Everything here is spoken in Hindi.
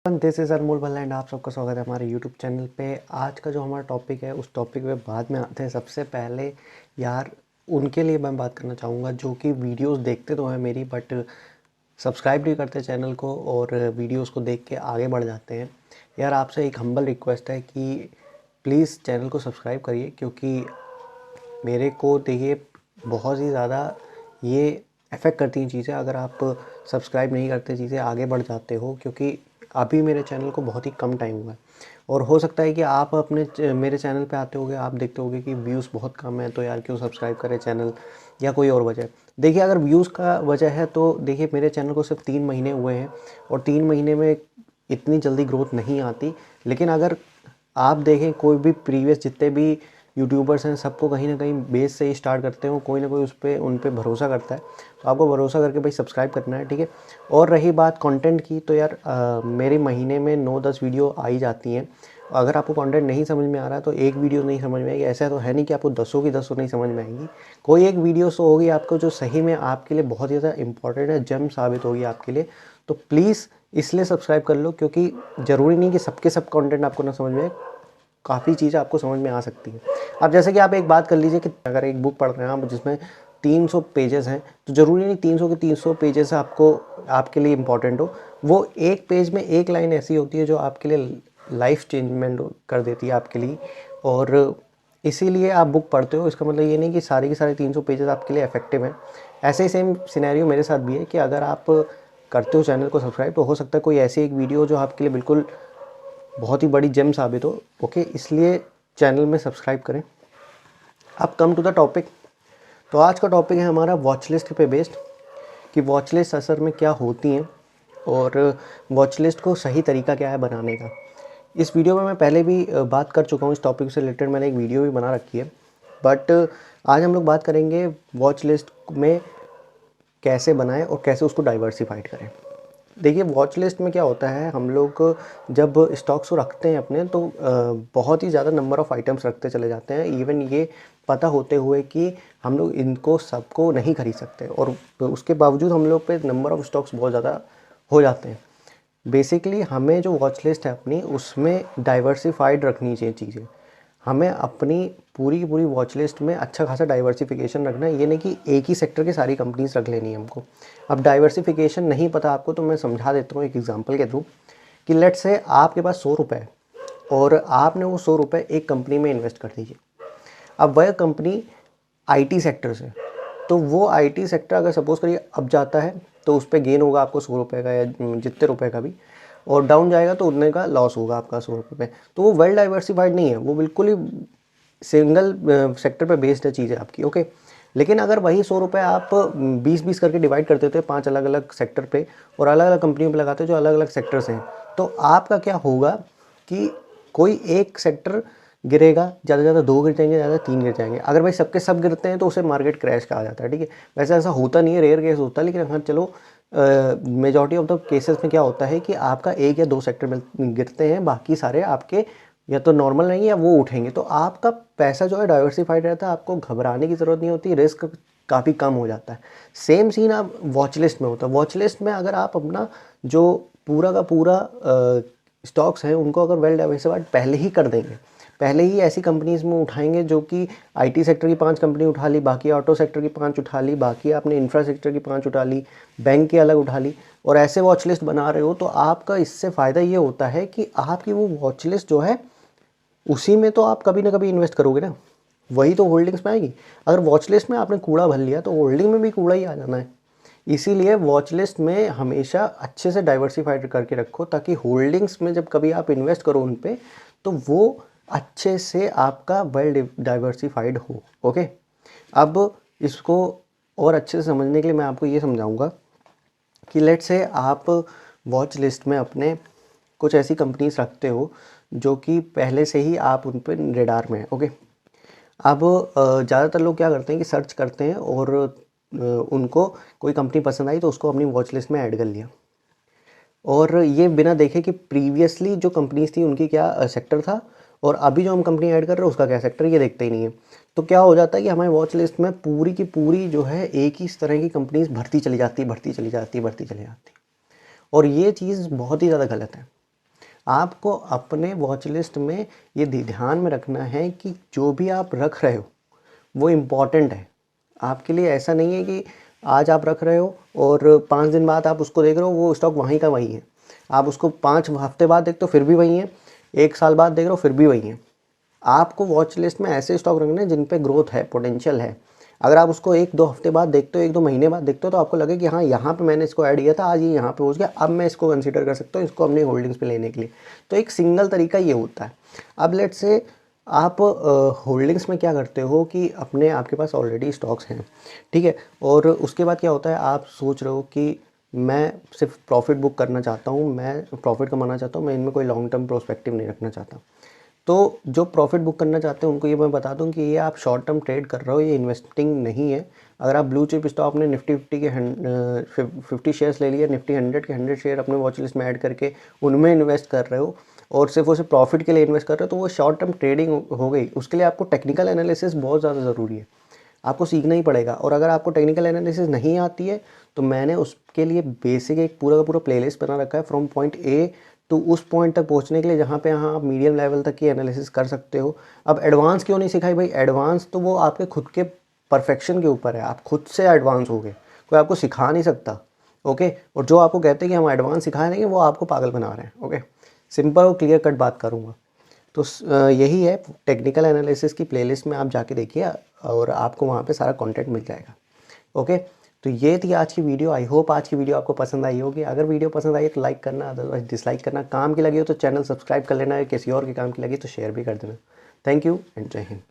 This is Anmol Bhalla and आप सबका स्वागत है हमारे यूट्यूब चैनल पे। आज का जो हमारा टॉपिक है उस टॉपिक पे बाद में आते हैं। सबसे पहले यार उनके लिए मैं बात करना चाहूँगा जो कि वीडियोस देखते तो हैं मेरी, बट सब्सक्राइब नहीं करते चैनल को और वीडियोस को देख के आगे बढ़ जाते हैं। यार आपसे एक हम्बल रिक्वेस्ट है कि प्लीज़ चैनल को सब्सक्राइब करिए, क्योंकि मेरे को देखिए बहुत ही ज़्यादा ये अफेक्ट करती हैं चीज़ें अगर आप सब्सक्राइब नहीं करते, चीज़ें आगे बढ़ जाते हो। क्योंकि अभी मेरे चैनल को बहुत ही कम टाइम हुआ है और हो सकता है कि आप मेरे चैनल पे आते होगे, आप देखते होगे कि व्यूज़ बहुत कम है, तो यार क्यों सब्सक्राइब करें चैनल, या कोई और वजह। देखिए अगर व्यूज़ का वजह है तो देखिए मेरे चैनल को सिर्फ 3 महीने हुए हैं और 3 महीने में इतनी जल्दी ग्रोथ नहीं आती। लेकिन अगर आप देखें कोई भी प्रीवियस जितने भी यूट्यूबर्स हैं, सबको कहीं ना कहीं बेस से ही स्टार्ट करते हो, कोई ना कोई उन पे भरोसा करता है। तो आपको भरोसा करके भाई सब्सक्राइब करना है, ठीक है। और रही बात कंटेंट की, तो यार मेरे महीने में 9-10 वीडियो आ ही जाती हैं। अगर आपको कंटेंट नहीं समझ में आ रहा है तो एक वीडियो नहीं समझ में आएगी, ऐसा तो है नहीं कि आपको 10 की 10 नहीं समझ में आएंगी। कोई एक वीडियो सो होगी आपको जो सही में आपके लिए बहुत ही ज़्यादा इंपॉर्टेंट है, जेम साबित होगी आपके लिए। तो प्लीज़ इसलिए सब्सक्राइब कर लो, क्योंकि ज़रूरी नहीं कि सबके सब कंटेंट आपको ना समझ में आए, काफ़ी चीज़ें आपको समझ में आ सकती है। अब जैसे कि आप एक बात कर लीजिए कि अगर एक बुक पढ़ रहे हैं आप जिसमें 300 पेजेस हैं, तो ज़रूरी नहीं 300 के 300 पेजेस आपको आपके लिए इम्पॉर्टेंट हो। वो एक पेज में एक लाइन ऐसी होती है जो आपके लिए लाइफ चेंजमेंट कर देती है आपके लिए, और इसीलिए आप बुक पढ़ते हो। इसका मतलब ये नहीं कि सारे के सारे 300 पेजेस आपके लिए इफेक्टिव हैं। ऐसे ही सेम सिनेरियो मेरे साथ भी है कि अगर आप करते हो चैनल को सब्सक्राइब, तो हो सकता है कोई ऐसी एक वीडियो जो आपके लिए बिल्कुल बहुत ही बड़ी जेम साबित हो। ओके, इसलिए चैनल में सब्सक्राइब करें। अब कम टू द टॉपिक। तो आज का टॉपिक है हमारा वॉच लिस्ट पे बेस्ड, कि वॉच लिस्ट असल में क्या होती हैं और वॉच लिस्ट को सही तरीका क्या है बनाने का। इस वीडियो में मैं पहले भी बात कर चुका हूँ, इस टॉपिक से रिलेटेड मैंने एक वीडियो भी बना रखी है। बट आज हम लोग बात करेंगे वॉच लिस्ट में कैसे बनाएं और कैसे उसको डाइवर्सिफाइड करें। देखिए वॉच लिस्ट में क्या होता है, हम लोग जब स्टॉक्स को रखते हैं अपने, तो बहुत ही ज़्यादा नंबर ऑफ़ आइटम्स रखते चले जाते हैं, इवन ये पता होते हुए कि हम लोग इनको सबको नहीं खरीद सकते, और उसके बावजूद हम लोग पे नंबर ऑफ़ स्टॉक्स बहुत ज़्यादा हो जाते हैं। बेसिकली हमें जो वॉच लिस्ट है अपनी, उसमें डाइवर्सिफाइड रखनी चाहिए चीज़ें। हमें अपनी पूरी की पूरी वॉच लिस्ट में अच्छा खासा डाइवर्सिफिकेशन रखना है। ये नहीं कि एक ही सेक्टर की सारी कंपनीज रख लेनी है हमको। अब डाइवर्सिफिकेशन नहीं पता आपको तो मैं समझा देता हूँ एक एग्जांपल के थ्रू, कि लेट से आपके पास 100 रुपये है और आपने वो 100 रुपये एक कंपनी में इन्वेस्ट कर दीजिए। अब वह कंपनी आईटी सेक्टर से, तो वो आईटी सेक्टर अगर सपोज़ करिए अब जाता है तो उस पर गेन होगा आपको 100 रुपये का या जितने रुपए का भी, और डाउन जाएगा तो उतने का लॉस होगा आपका 100 रुपये पे। तो वो वेल डाइवर्सिफाइड नहीं है, वो बिल्कुल ही सिंगल सेक्टर पे बेस्ड है चीज़ें आपकी। ओके, लेकिन अगर वही 100 रुपये आप 20-20 करके डिवाइड कर देते हैं 5 अलग अलग सेक्टर पे और अलग अलग कंपनियों पे लगाते हैं जो अलग अलग सेक्टर्स हैं, तो आपका क्या होगा कि कोई एक सेक्टर गिरेगा, ज़्यादा से ज़्यादा 2 गिर जाएंगे, ज़्यादा 3 गिर जाएंगे। अगर भाई सबके सब गिरते हैं तो उसे मार्केट क्रैश कहा जाता है, ठीक है। वैसे ऐसा होता नहीं है, रेयर केस होता है, लेकिन हाँ चलो मेजॉरिटी ऑफ द केसेस में क्या होता है कि आपका 1 या 2 सेक्टर में गिरते हैं, बाकी सारे आपके या तो नॉर्मल रहेंगे या वो उठेंगे। तो आपका पैसा जो है डाइवर्सिफाइड रहता है, आपको घबराने की ज़रूरत नहीं होती, रिस्क काफ़ी कम हो जाता है। सेम सीन आप वॉच लिस्ट में होता है। वॉच लिस्ट में अगर आप अपना जो पूरा का पूरा स्टॉक्स हैं उनको अगर वेल डाइवर्सिफाइड पहले ही कर देंगे, पहले ही ऐसी कंपनीज में उठाएंगे जो कि आईटी सेक्टर की 5 कंपनी उठा ली, बाकी ऑटो सेक्टर की 5 उठा ली, बाकी आपने इंफ्रास्ट्रक्चर की 5 उठा ली, बैंक की अलग उठा ली, और ऐसे वॉच लिस्ट बना रहे हो, तो आपका इससे फ़ायदा ये होता है कि आपकी वो वॉच लिस्ट जो है उसी में तो आप कभी ना कभी इन्वेस्ट करोगे ना, वही तो होल्डिंग्स में आएगी। अगर वॉच लिस्ट में आपने कूड़ा भर लिया तो होल्डिंग में भी कूड़ा ही आ जाना है। इसीलिए वॉच लिस्ट में हमेशा अच्छे से डाइवर्सिफाइड करके रखो, ताकि होल्डिंग्स में जब कभी आप इन्वेस्ट करो उन पे, तो वो अच्छे से आपका वेल डाइवर्सिफाइड हो। ओके, अब इसको और अच्छे से समझने के लिए मैं आपको ये समझाऊंगा कि लेट से आप वॉच लिस्ट में अपने कुछ ऐसी कंपनीज रखते हो जो कि पहले से ही आप उन पर रेडार में है। ओके, अब ज़्यादातर लोग क्या करते हैं कि सर्च करते हैं और उनको कोई कंपनी पसंद आई तो उसको अपनी वॉच लिस्ट में ऐड कर लिया, और ये बिना देखे कि प्रीवियसली जो कंपनीज थी उनकी क्या सेक्टर था और अभी जो हम कंपनी ऐड कर रहे हैं उसका क्या सेक्टर, ये देखते ही नहीं है। तो क्या हो जाता है कि हमारी वॉच लिस्ट में पूरी की पूरी जो है एक ही तरह की कंपनीज भरती चली जाती है, और ये चीज़ बहुत ही ज़्यादा गलत है। आपको अपने वॉच लिस्ट में ये ध्यान में रखना है कि जो भी आप रख रहे हो वो इम्पॉर्टेंट है आपके लिए। ऐसा नहीं है कि आज आप रख रहे हो और 5 दिन बाद आप उसको देख रहे हो वो स्टॉक वहीं का वहीं है, आप उसको 5 हफ्ते बाद देखते हो फिर भी वहीं है, 1 साल बाद देख रहे हो फिर भी वहीं है। आपको वॉच लिस्ट में ऐसे स्टॉक रखने हैं जिन पे ग्रोथ है, पोटेंशियल है। अगर आप उसको 1-2 हफ्ते बाद देखते हो, 1-2 महीने बाद देखते हो, तो आपको लगे कि हाँ यहाँ पे मैंने इसको ऐड किया था, आज ये यहाँ पे पहुँच गया, अब मैं इसको कंसीडर कर सकता हूँ इसको अपनी होल्डिंग्स पे लेने के लिए। तो एक सिंगल तरीका ये होता है। अब लेट्स से आप होल्डिंग्स में क्या करते हो कि अपने आपके पास ऑलरेडी स्टॉक्स हैं, ठीक है, और उसके बाद क्या होता है आप सोच रहे हो कि मैं सिर्फ प्रॉफिट बुक करना चाहता हूँ, मैं प्रॉफिट कमाना चाहता हूँ, मैं इनमें कोई लॉन्ग टर्म प्रोस्पेक्टिव नहीं रखना चाहता। तो जो प्रॉफिट बुक करना चाहते हैं उनको ये मैं बता दूं कि ये आप शॉर्ट टर्म ट्रेड कर रहे हो, ये इन्वेस्टिंग नहीं है। अगर आप ब्लू चिप स्टॉक ने निफ्टी 50 के 50 शेयर्स ले लिए, निफ्टी 100 के 100 शेयर अपने वॉच लिस्ट में ऐड करके उनमें इन्वेस्ट कर रहे हो और सिर्फ उसे प्रॉफिट के लिए इन्वेस्ट कर रहे हो, तो वो शॉर्ट टर्म ट्रेडिंग हो गई। उसके लिए आपको टेक्निकल एनालिसिस बहुत ज़्यादा ज़रूरी है, आपको सीखना ही पड़ेगा। और अगर आपको टेक्निकल एनालिसिस नहीं आती है तो मैंने उसके लिए बेसिक एक पूरा का पूरा प्लेलिस्ट बना रखा है, फ्रॉम पॉइंट ए तो उस पॉइंट तक पहुंचने के लिए जहाँ पे यहाँ आप मीडियम लेवल तक की एनालिसिस कर सकते हो। अब एडवांस क्यों नहीं सिखाई भाई? एडवांस तो वो आपके खुद के परफेक्शन के ऊपर है, आप खुद से एडवांस हो गए, कोई आपको सिखा नहीं सकता। ओके, और जो आपको कहते हैं कि हम एडवांस सिखा देंगे वो आपको पागल बना रहे हैं। ओके, सिंपल और क्लियर कट बात करूँगा। तो यही है, टेक्निकल एनालिसिस की प्लेलिस्ट में आप जाके देखिए और आपको वहाँ पे सारा कंटेंट मिल जाएगा। ओके, तो ये थी आज की वीडियो। आई होप आज की वीडियो आपको पसंद आई होगी। अगर वीडियो पसंद आई तो लाइक करना, अदरवाइज डिसलाइक करना। काम की लगी हो तो चैनल सब्सक्राइब कर लेना, किसी और के काम की लगी तो शेयर भी कर देना। थैंक यू एंड जय हिंद।